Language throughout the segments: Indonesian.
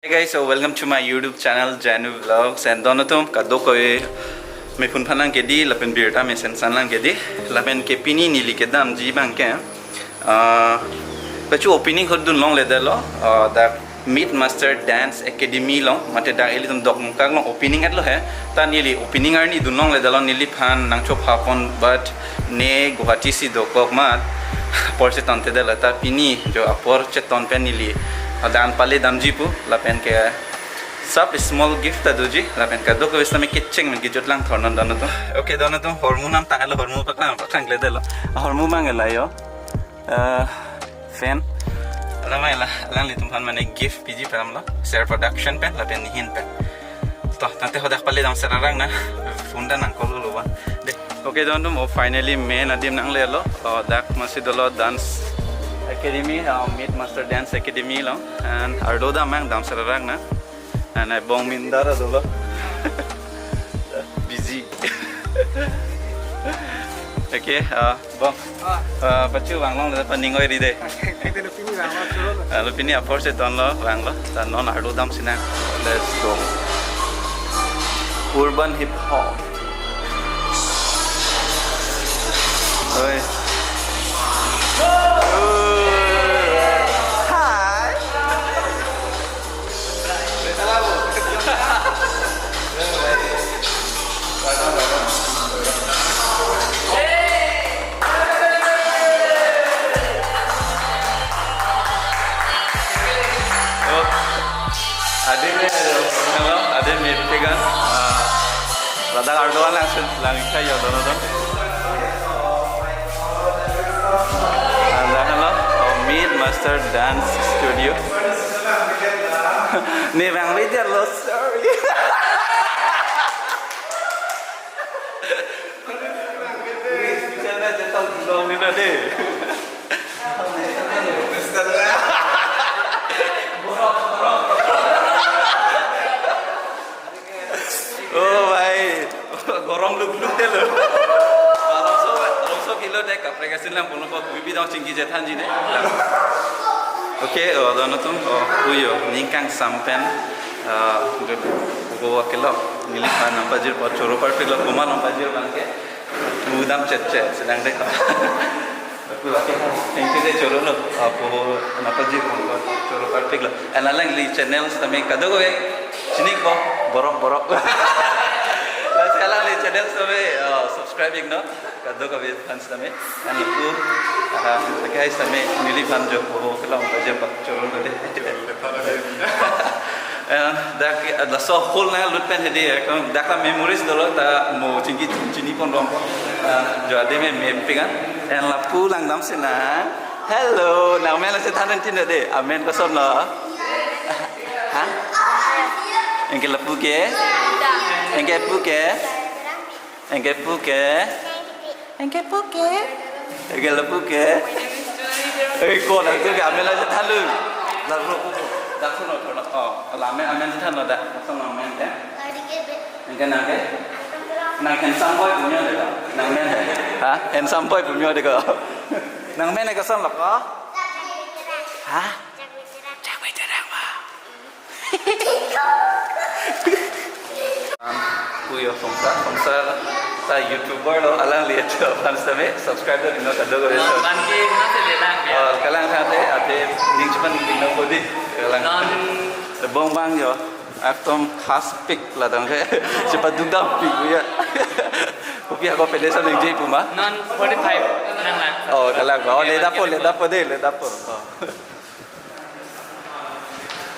Hey guys, so welcome to my YouTube channel Janu Vlogs and donatum kado ko me pun phanang ke di lapen birta me sen sanlang ke di lapen ke pini nili ke dam ji bang ke pachu opening hodun long le dalo da Meet Master Dance Academy long mate da eli dum dok mukang long opening at lo hai ta nili opening ar ni dun long le dalo nili phan nangcho phapon but ne Guwahati si dokok mat por se tante dala ta pini jo apor Chetong pe nili dan pale damji pu lapen ke sub small gift ta doji lapen ka dok westa me kitching me gijot lang thornan dano to okay dano to hormone nam ta lo hormone pakla pakang le delo hormone mangela yo fan ramai lah lang litum han mane gift pg peram lo share production pen lapen hin pen to tante hodak pale dam sararang na funda nang kolo lo ba de okay dano mo finally main adim nang le lo dak masidolo dance Academy, Meet Master Dance Academy long, and Ardoda mang dam sararang na, and I bong mindara dolo, busy. Okay, bong, pacu bang long, lepas ningoi di deh. Lalu pini apa sih ton lo, bang lo, dan non Ardodam sini. Let's go. Urban hip hop. Oi. Ada mepik kan, rada Ardoan lang ikta ya dono don. Anda hello, Meet Master Dance Studio. Nih bang video lo sorry. Bicara Chetong dong ni deh. Oh baik, gorong luk deh lo. Kalau so kilo deh kapre kasih lang puno kau bibi dong Chingki jetan ji deh. Okay, dono tuh, uyo ningkang sampen, gua kilo milik mana pajir pot coro part kilo kuma nampak pajir bangke, udam cecet sedang deh. Aku lagi Chingki deh coro lo, apa nampak pajir pot coro part kilo. Analang li channel sampai kado gue sini kok borok. Sekarang li channel sampai subscribing no, kado gue fans sampai, anu tu, pakai sampai milik fan jo, kalau pajir pot coro lo deh. Dah so whole na lupen hedi, kalau dah kan memories dulu, ta mau Chingki Chini pun rom, jo ada mepik kan, and lapu lang dam sena, hello, now mana saya tahan tinda deh, amen koson lo, hah? Engke lapu ke? Engke puke? Engke puke? Engke puke? Engke lapu ke? Kau nak tu ke amen aja tahan lalu. Dah tu nak amen tu thano dah, langsung amen deh. Engkau nak ke? Nak handsome boy punya deh, nak men, ha? Handsome boy punya deh kau. Nak men nak kesan lapa? Ha? Cakwe cerang mah. Kuyo fungsa ta YouTuber lo alang lihat fan sampai subscriber ino kado ko eso. Bangki nanti lelang ya. Kalang thate ate ning chupan ino kodi kalang. Bong bang yo. Aftom khas pick la dang he. Cepat dudam pick ya. Kopi aku pedesan ning jai puma. Non 45 nang lang. Oh kalang. Oh le dapo de.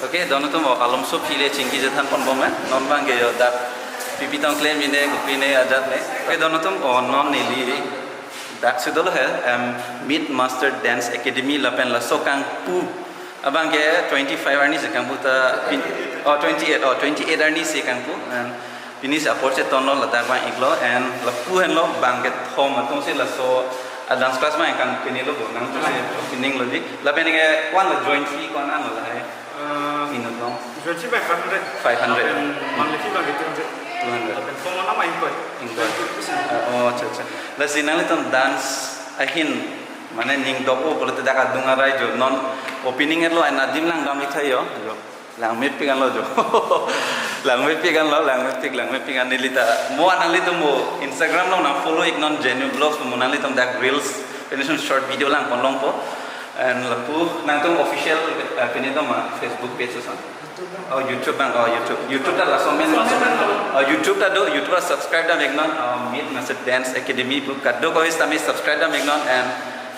Okay, dono tu mau alam so pile Chingki jetan pon bom non bang ge yo dak pipi tong claim ini gupi ne ajat ne. Okay, dono tu non nili dak sudolo hai Meet Master Dance Academy lapen la sokang pu abang ge 25 arni sekang pu ta 28 arni sekang pu and Pini sa apor Chetong lo latak bang iklo and la pu hen lo bang ge thom atong se la so dance class bang kan Pini lo nang tu se Pini lo di lapen ge kwan la join fee kwan an lo hai inut dong. Jual by 500. 500. Monthly fee bagi 200. 200. Formal nama import. Oh, caca. Lalu sinang itu dance ahin mana ning dopo boleh tidak adung arai jo non opening lo anadim lang dam ikta yo lang mepik kan lo jo lang mepik kan nilita mo anali to mo Instagram lo na follow ignon genuine vlogs mo nali tom dak reels penison short video lang ponlong po and lapu nang tom official pinito ma Facebook page so oh YouTube ta laso men YouTube ta do YouTube subscribe da ignon meet na dance academy bu kaddo ko is tami subscribe da ignon and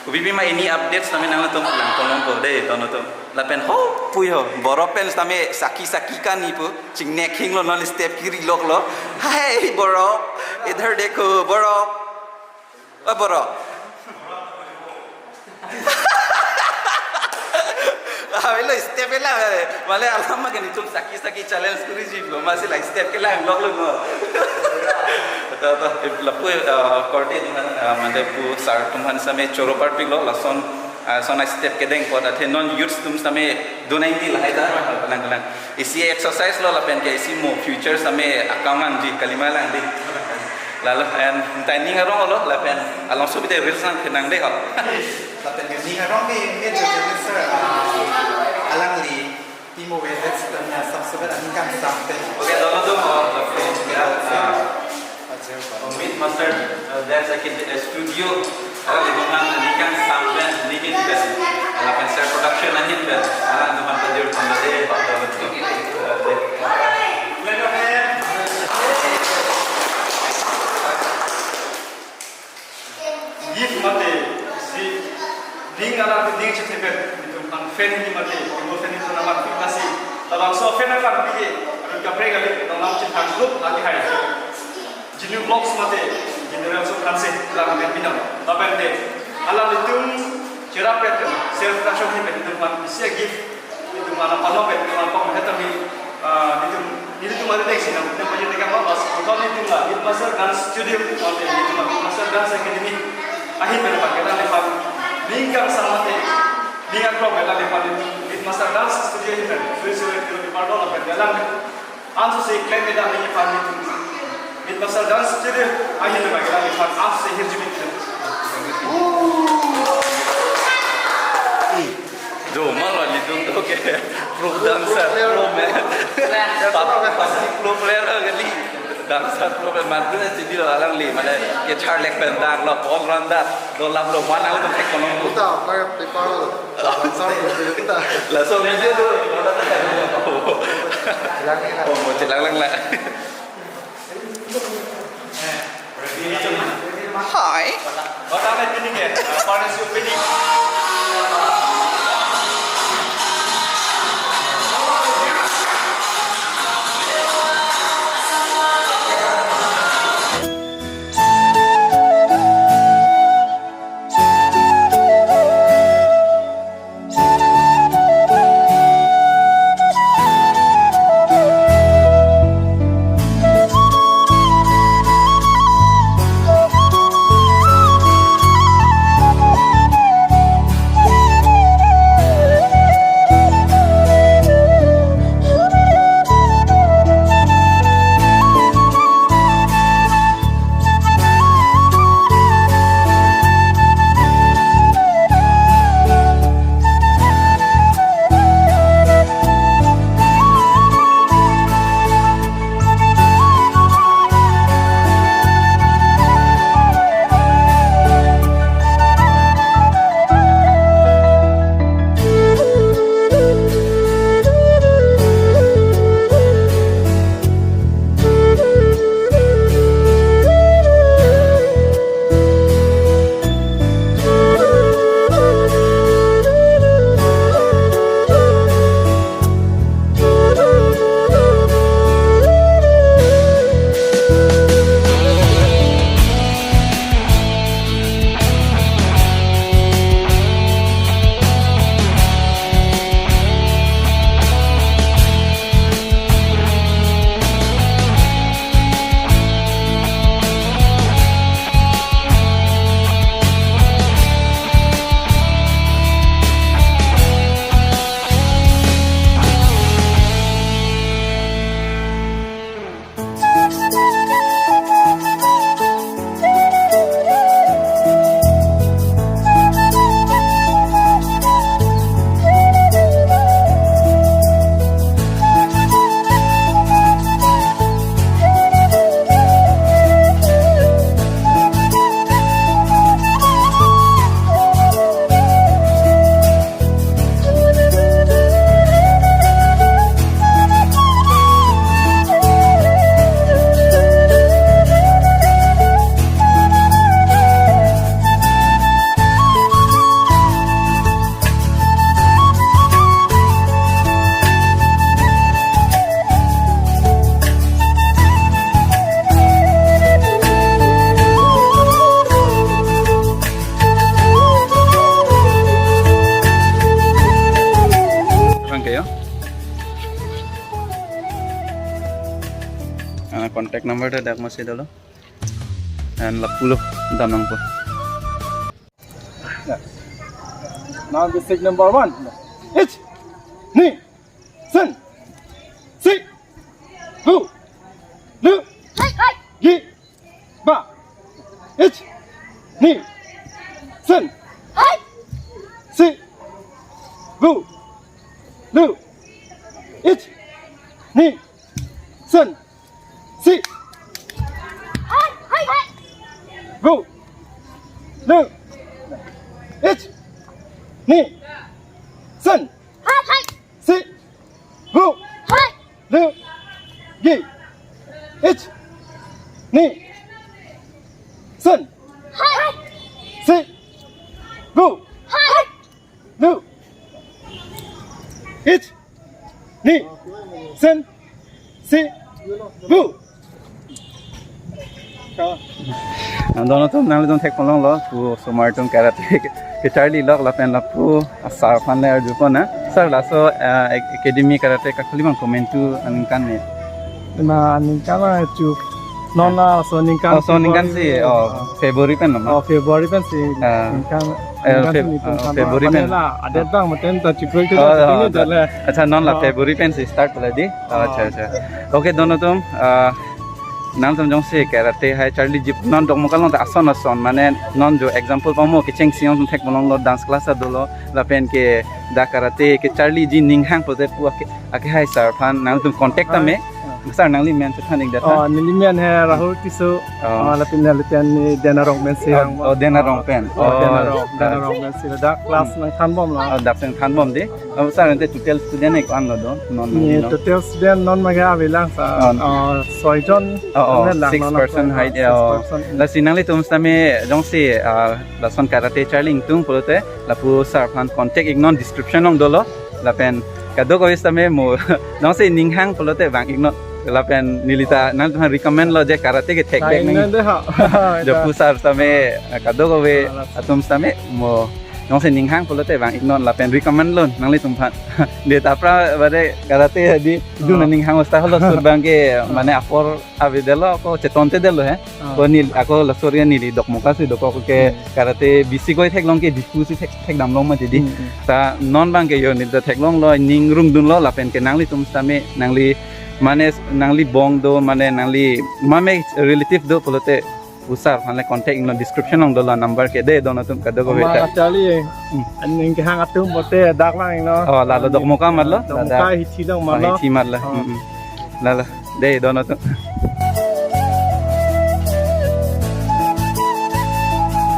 kubibi ma ini updates nami nang tom lang ponlong po de tono to lapen ho pui ho Borop pen tami saki kan ni pu chingnek hing lo non step kiri lok lo hai Borop idhar dekho Borop Borop Hello step lah male alhamma ke ni tum saki challenge kuri ji lo masih like step ke lang lok lo no lapu korte dengan mande pu sar tumhan same choro party lo lason sona step ke deng poda the non youths tum same donai ni lahai da lang isi exercise lo lapen ke isi mo future same akangan ji kalima lang di lalu and tiny ngarong lo lapen along so bide reels nang kenang de ho lapen ni ngarong ni sir alang li timo wedets dan subscribe dan kan sampai okay dono tu meet master that's like a studio ada di mana nikan sampai nikin best lapen share production nanti best ada teman tajur pandai pada betul gift mate si Ning ala Ning Chetong itu kan fan ni mate itu fan itu nama nasi dalam so fan akan pergi ada kapre kali dalam Chetong group lagi hai jenis vlogs mate jenis so kan se dalam pinam tapi de ala itu cerap itu self production ni itu kan isi gift itu mana pano itu mana pano itu itu mana dek sih nampak macam dekat mana kalau itu lah itu master dance studio mate itu master dance academy akhir berapa kita lepas Ning sama teh Ning aku bela lepas itu master dance studio ini sudah kilo di Borop apa jalan ansu se claim eda ni lepas itu master dance studio akhir berapa kita lepas ansu se hirjumi itu jo malah lidung tu ke pro dancer pro man pasti pro player kali dancer pro man tu jadi orang li mana ke Charli pendang lo all rounder dolam lo mana lo tak kolong tu kita kayak paper dancer kita langsung video tu oh mau celang lah hi orang ada Pini ke partnership Pini contact number ta dak masih dalo and lapulo damang po Now district number 1. Ich, ni, sen, si, gu, lu, gi, ba. Ich, ni, sen, si, gu, lu. Ich, ni, sen, si, gu, lu. Ich, ni, sen, si, gu, lu, gi. Ich, ni, sen, si, gu, lu. Ich, ni, sen, si, gu. dono tum nang tum thek polong lo tu somar tum karate ke Charli lok lapen lapu asar fan le arju ko na sir la so academy karate ka khuli mang comment tu ankan ne Na ningkana chu nona so ningkan so ningan si February pen no February pen si ningkan February pen ada bang maten ta chikroi tu ini jale acha non la February pen si start pala di acha acha okay dono tum नाम तुम जों से कराते है चार्ली जिप नॉन डॉग मुकल नॉन आसन आसन माने नॉन जो एग्जांपल पामो के चेंग सियों तुम थेक मलों लो डांस क्लास दलो लापेन के दा कराते के चार्ली जी निंग हैंग प्रोजेक्ट पुआ के आके हाय सर फान नाम तुम कांटेक्ट में सर नांगली मैन से थानिक देता नीली मैन है राहुल किसो लापेन लापेन देना रोंग मैन से देना रोंग पेन देना रोंग मैन से दा क्लास नंग खान बम ला दा सें खान बम दे अब सर एंते टोटल स्टूडेंट एक आन लो दो नॉन टोटल स्टूडेंट नॉन मगा आवेला सा 6 जन 6 person height la sinangli tum stame jong se la son karate Charli ingtung polote la pu sar fan contact ignon description nong dolo la pen kado ko istame mo jong se ninghang polote bang ignon la pen nilita nang tu recommend lo je karate ke tek back nang jo pu sar stame kado ko we atum stame mo jong se ninghang polote bang ignon la pen recommend lon nangli tum phan de tapra bade karate di du na ninghang sta holo sur bang ke mane apor avidelo ko chetonte delo he ko nil ako la soria nili dok moka si dok ko ke karate bisi koi thek long ke diskusi thek dam long ma di ta non bang ke yo nil da thek long lo ning rung dun lo la pen ke nangli tum stame nangli mane nangli bong do mane nangli mame relative do polote usar hanle contact in description nong dola number ke de dono tum kado ko beta Charli ning ke hang atum bote dak lang no la lo dok moka marlo ka hi chi dong marlo hi chi marla la de dono tum